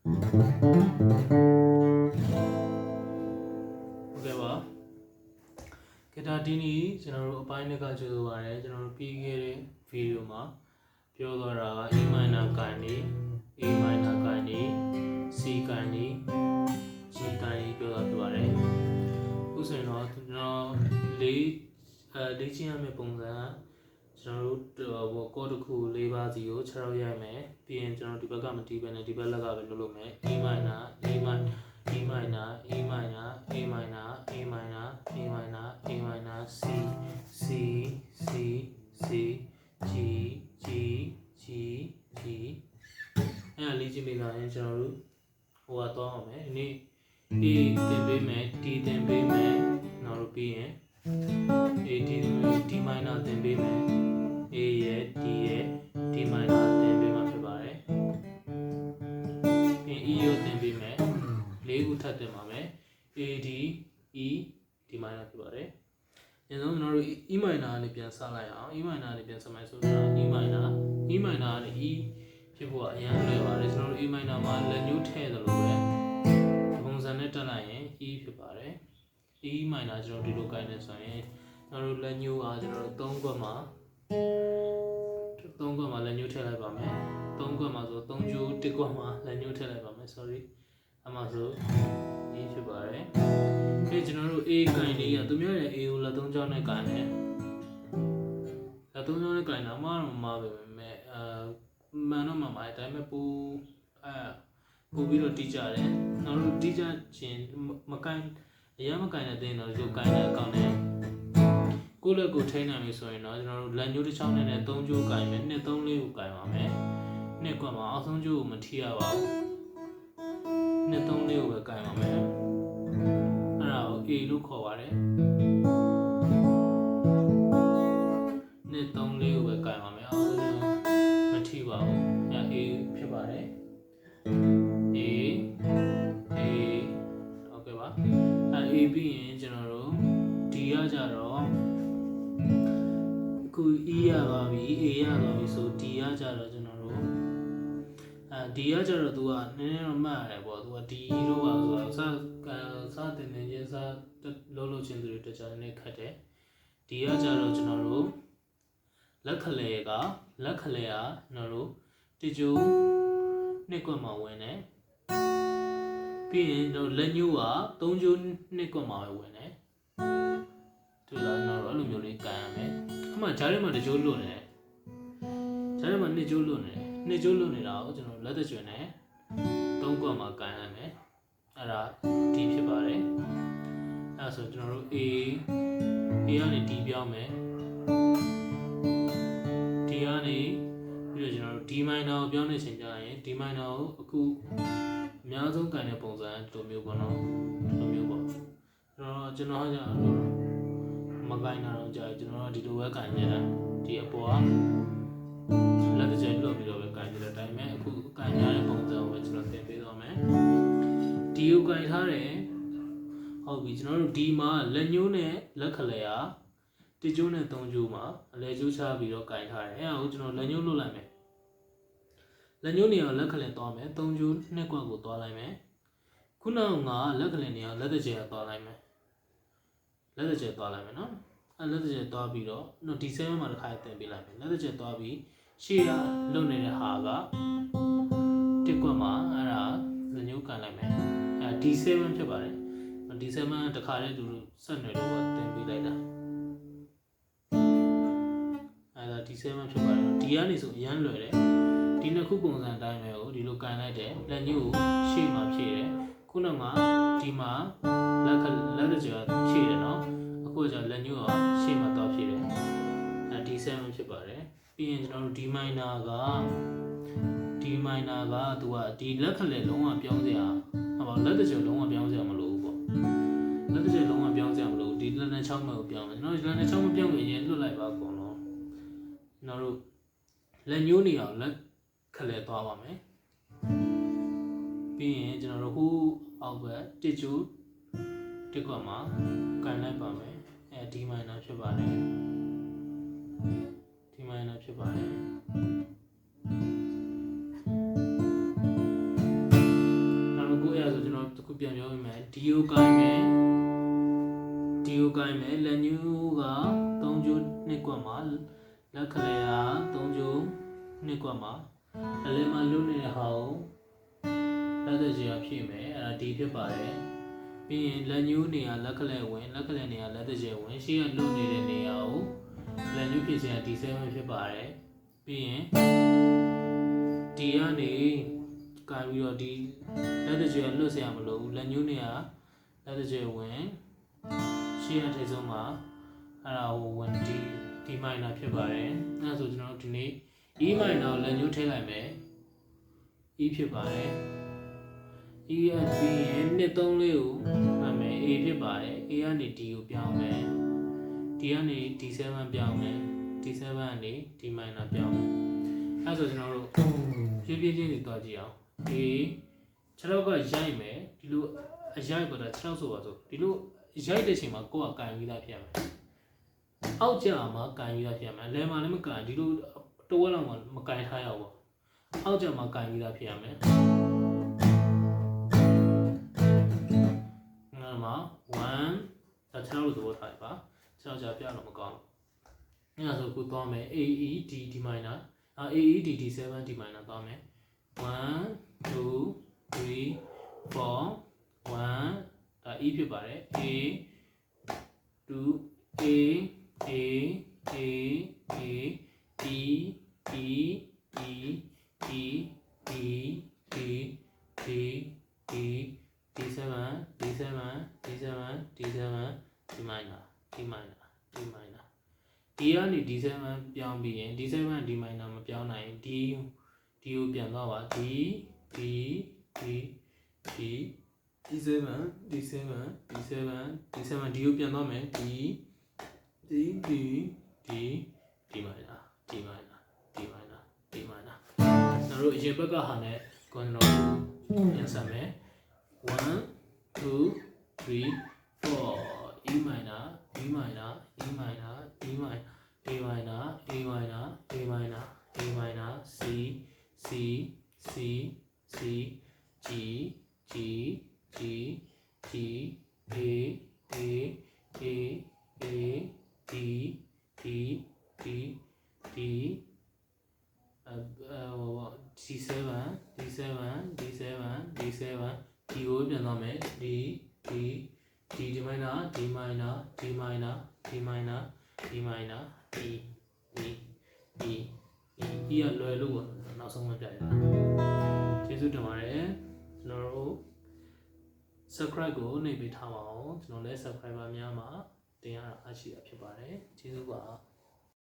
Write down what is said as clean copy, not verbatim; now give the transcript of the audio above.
Okay ပါကတာဒီနီကျွန်တော်တို့အပိုင်းတစ်ခါကျဆိုပါတယ်ကျွန်တော်တို့ပြီးခဲ့တဲ့ဗီဒီယိုမှာပြောသွားတာက A minor ကန်နေ A minor ကန်နေ C ကန်နေ G ကန်နေပြောတာဖြစ်ပါတယ်ဥဆိုရင်တော့ကျွန်တော်လေ့ကျင့်ရမယ့်ပုံစံကျွန်တော်တို့ကောတစ်ခု၄ပါးစီကို6ရောက်ရိုက်မယ်ပြီးရင်ကျွန်တော်ဒီဘက်ကမတီးပဲနဲ့ဒီဘက်လက်ကပဲလုပ်လို့မယ် A minor A minor E minor A minor A minor A minor A minor A minor C C C C G G G G အဲ့ဒါလေ့ကျင့်ပြီးသားရင်ကျွန်တော်တို့ဟိုကတော့အောင်မယ်ဒီနေ့ A တင်ပေးမယ် D တင်ပေးမယ်နောက်လို့ပြီးရင် A D minor တင်ပေးမယ် A ရဲ့ D ရဲ့ D minor တင်ပေးမှာဖြစ်ပါတယ်ပြီး E ကိုတင်ပေးမယ်၄ခုထပ်တင်ပါမယ် A D E D minor ဖြစ်ပါတယ်အရင်ဆုံးကျွန်တော်တို့ E minor ကနေပြန်စလိုက်အောင် E minor ကနေပြန်စမယ်ဆိုတော့ E minor ကနေ E ဖြစ်ဖို့အရင်လွယ်ပါတယ်ကျွန်တော်တို့ E minor မှာလက်ညှိုးထည့်သလိုပဲပုံစံနဲ့တက်လိုက်ရင် E ဖြစ်ပါတယ် E minor ကျွန်တော်ဒီလိုကိုင်းနေဆိုရင်ကျွန်တော်တို့လက်ညှိုးအားကျွန်တော်တို့3ခွက်မှာလက်ညှိုးထည့်လိုက်ပါမယ်3ခွက်မှာဆို3ကျိုး1ခွက်မှာလက်ညှိုးထည့်လိုက်ပါမယ် sorry အမှဆို E ဖြစ်ပါတယ်ဒီကျွန်တော်တို့ A ကိုင်းလေးကသူများရဲ့ A ကိုလက်3ချောင်းနဲ့ကိုင်းတယ်လက်3ချောင်းနဲ့ကိုင်းတာမှတော့မှာပဲမဲ့မှန်တော့မှမှာဒါပေမဲ့ပိုပြီးတော့တီးကြတယ်နောက်တို့တီးကြခြင်းမကိုင်းအရင်မကိုင်းတဲ့တင်းတော့ဒီကိုင်းတဲ့အကောင့်နဲ့ကိုယ့်လက်ကိုထိန်းနိုင်ပြီဆိုရင်တော့ကျွန်တော်တို့လက်ညှိုးတစ်ချောင်းနဲ့3ကျိုးကိုင်းမယ်2 3 4ကိုကိုင်းပါမယ်နှစ်ကွက်မှာအောက်ဆုံးကျိုးကိုမထိရပါဘူး2 3 4ကိုပဲကိုင်းပါမယ်အဲ့ဒါကို A လို့ခေါ်ပါတယ်2 3 4ကိုပဲကိုင်းပါမယ်အောက်ဆုံးကျိုးမထိပါဘူးအဲ့ A ဖြစ်ပါတယ် A ဟုတ်ကဲ့ပါအဲ A ပြီးရင်ကျွန်တော်တို့ D ရကြတော့အခု E ရပါပြီ A ရပါပြီဆို D ရကြတော့ကျွန်တော်တို့D ရကြတော့ तू ကနည်းနည်းတော့မှတ်ရတယ်ပေါ့ तू က D လို့ပါဆိုတော့စတင်နေချင်းစလုံးချင်းတွေတခြားနည်းခတ်တယ် D ရကြတော့ကျွန်တော်တို့လက်ခလဲကကျွန်တော်တို့တကြိုးနှစ်ကွက်မှာဝင်တယ်ပြီးရင်တော့လက်ညှိုးက3ကျိုးနှစ်ကွက်မှာပဲဝင်တယ်ဒီလားကျွန်တော်တို့အဲ့လိုမျိုးလေးကန်ရမယ်အမှဂျားထဲမှာတကြိုးလွတ်နေတယ်ဂျားထဲမှာ2ကျိုးလွတ်နေတယ်2ကျိုးလွတ်နေတာကိုကျွန်တော်လက်သက်ကျွန်းနဲ့3ကွက်မှာကန်ရမယ်အဲ့ဒါ D ဖြစ်ပါတယ်အဲ့ဒါဆိုကျွန်တော်တို့ A ကနေ D ပြောင်းမယ် D ကနေပြီးတော့ကျွန်တော်တို့ D minor ကိုပြောင်းနေချိန်ကျရင် D minor ကိုအခုအများဆုံးကန်တဲ့ပုံစံဒီလိုမျိုးပေါ့နော်ဒီလိုမျိုးပေါ့ကျွန်တော်ကကြာမကိုင်းတာတော့ကြာကျွန်တော်ကဒီလိုပဲကန်နေတာဒီအပေါ်ကလက်တစ်ချက်လွတ်ပြီးတော့ပဲကန်နေတဲ့အတိုင်းပဲအခုကန်ရတဲ့ပုံစံကိုပဲကျွန်တော်သင်ပေးသွားမယ်ဒီကိုကန်ထားတယ်ဟုတ်ပြီကျွန်တော်တို့ဒီမှာလက်ညှိုးနဲ့လက်ခလဲအားတကျိုးနဲ့3ကျိုးမှာအလဲကျိုးချပြီးတော့ကန်ထားတယ်အဲ့ဒါကိုကျွန်တော်လက်ညှိုးလွတ်လိုက်မယ်လက်ညှိုးနေရာလက်ခလဲသွားမယ်3ကျိုး2ကွက်ကိုသွားလိုက်မယ်ခုနကလက်ခလဲနေရာလက်တစ်ချက်သွားလိုက်မယ်လက်တစ်ချက်သွားလိုက်မယ်နော်အဲ့လက်တစ်ချက်သွားပြီးတော့ဒီ7မှာတစ်ခါတင်ပေးလိုက်မယ်လက်တစ်ချက်သွားပြီးရှေ့ကလွတ်နေတဲ့ဟာကတစ်ကွက်မှာအဲ့ဒါလက်ညှိုးကန်လိုက်မယ်အဲ့ D7 ဖြစ်ပါတယ် D7 တခါတည်းသူဆက်နေလို့တင်ပေးလိုက်တာအဲ့ဒါ D7 ဖြစ်ပါတယ် D ကနေဆိုအရန်လွယ်တယ်ဒီနှစ်ခုပုံစံအတိုင်းပဲကိုဒီလိုကန်လိုက်တယ်လက်ညှိုးကိုရှေ့မှာဖြည့်တယ်ခုနကဒီမှာလက်တစ်ချက်ဖြည့်တယ်နော်အခုကျလက်ညှိုးကရှေ့မှာတော့ဖြည့်တယ်အဲ D7 ဖြစ်ပါတယ်ပြီးရင်ကျွန်တော်တို့ D minor ကသူကဒီလက်ခလဲလုံးဝပြောင်းစရာလက်တစ်ချက်လုံးဝပြောင်းစရာမလိုဘူးပေါ့လက်တစ်ချက်လုံးဝပြောင်းစရာမလိုဘူးဒီလက်နဲ့6မှတ်ကိုပြောင်းမယ်ကျွန်တော်ဒီလက်နဲ့6မှတ်ပြောင်းရင်လွတ်လိုက်ပါကုန်တော့ကျွန်တော်တို့လက်ညှိုးနေအောင်လက်ခလဲသွားပါမယ်ပြီးရင်ကျွန်တော်တို့ဟိုအောက်ဘက်တစ်ကျိုးတစ်ကွက်မှာကန်လိုက်ပါမယ်အဲ D minor ဖြစ်ပါတယ် D minor ဖြစ်ပါတယ် ဒီကိုကိုင်းမယ်လက်ညှိုးက3ကျိုးနှစ်ကွက်မှာလက်ခလဲက3ကျိုးနှစ်ကွက်မှာအလဲမှာလွတ်နေတဲ့ဟာကိုလက်သက်ကြီးဖြည့်မယ်အဲ့ဒါဒီဖြစ်ပါတယ်ပြီးရင်လက်ညှိုးနေရာလက်ခလဲဝင်လက်ခလဲနေရာလက်သက်ကြီးဝင်ရှေ့ကလွတ်နေတဲ့နေရာကိုလက်ညှိုးဖြစ်စရာ D7 ဖြစ်ပါတယ်ပြီးရင်ဒီကနေကိုင်ပြီးတော့ဒီလက်သက်ကြီးလွတ်စရာမလိုဘူးလက်ညှိုးနေရာလက်သက်ကြီးဝင်ရှေ့ရထိပ်ဆုံးမှာအဲ့ဒါကိုဝင်ဒီ minor ဖြစ်ပါတယ်အဲ့ဒါဆိုကျွန်တော်တို့ဒီနေ့ E minor ကိုလက်ညှိုးထည့်လိုက်မယ် E ဖြစ်ပါတယ် E အပြင်နှစ်သုံးလေးကိုမှတ်မယ် A ဖြစ်ပါတယ် A ကနေ D ကိုပြောင်းမယ် D ကနေ D7 ပြောင်းမယ် D7 ကနေ D minor ပြောင်းမယ်အဲ့ဆိုကျွန်တော်တို့ဖြည်းဖြည်းချင်းတွေတွားကြည့်အောင် A 6လောက်ကရိုက်မယ်ဒီလိုအရိုက်ကတော့6လောက်ဆိုပါစို့ဒီလိုရိုက်တဲ့ချိန်မှာကိုယ်ကကန်ပြီးသားဖြစ်မယ်အောက်ကျမှာကန်ပြီးသားဖြစ်မယ်လဲမှာလည်းမကန်ဒီလိုတဝက်လောက်မှမကန်ထားရဘူးအောက်ကျမှာကန်ပြီးသားဖြစ်ရမယ်ငါမှာ1ဒါ6လို့သဘောထားပါ6ကြာပြတော့မကောင်းဘူးအဲ့ဒါဆိုခုသွားမယ် AED D minor AED D7 D minor သွားမယ်1 2 3 4 1ဒါ E ဖြစ်ပါတယ် A 2 A A A A E E E E E E D D D7 D7 D7 D7 D minor D minor D minor D ကနေ D7 ပြောင်းပြီးရင် D7 D minor မပြောင်းနိုင် D ကိုပြန်သွားပါ D D D D D7 D7 D7 D7 D ကိုပြန်သွားမယ် D D D D D minor D minor D minor D minor ကျွန်တော်တို့အရင်ဘက်ကဟာနဲ့ကိုယ်ကျွန်တော်ပြန်ဆက်မယ်1 2 3 4 E minor E minor E minor E minor A minor A minor A minor A minor C C C C G G G G A A A A D D D D D7 D7 D7 D7 D ကိုပြန်သွားမယ် D D D D minor D minor D minor D minor D minor E E E E ကလွယ်လို့နောက်ဆုံးမှပြရတာကျေးဇူးတင်ပါတယ်ကျွန်တော်တို့ subscribe ကိုနှိပ်ပေးထားပါအောင်ကျွန်တော်လည်း subscriber များမှာတင်ရတာအားရှိတာဖြစ်ပါတယ်ကျေးဇူးပါ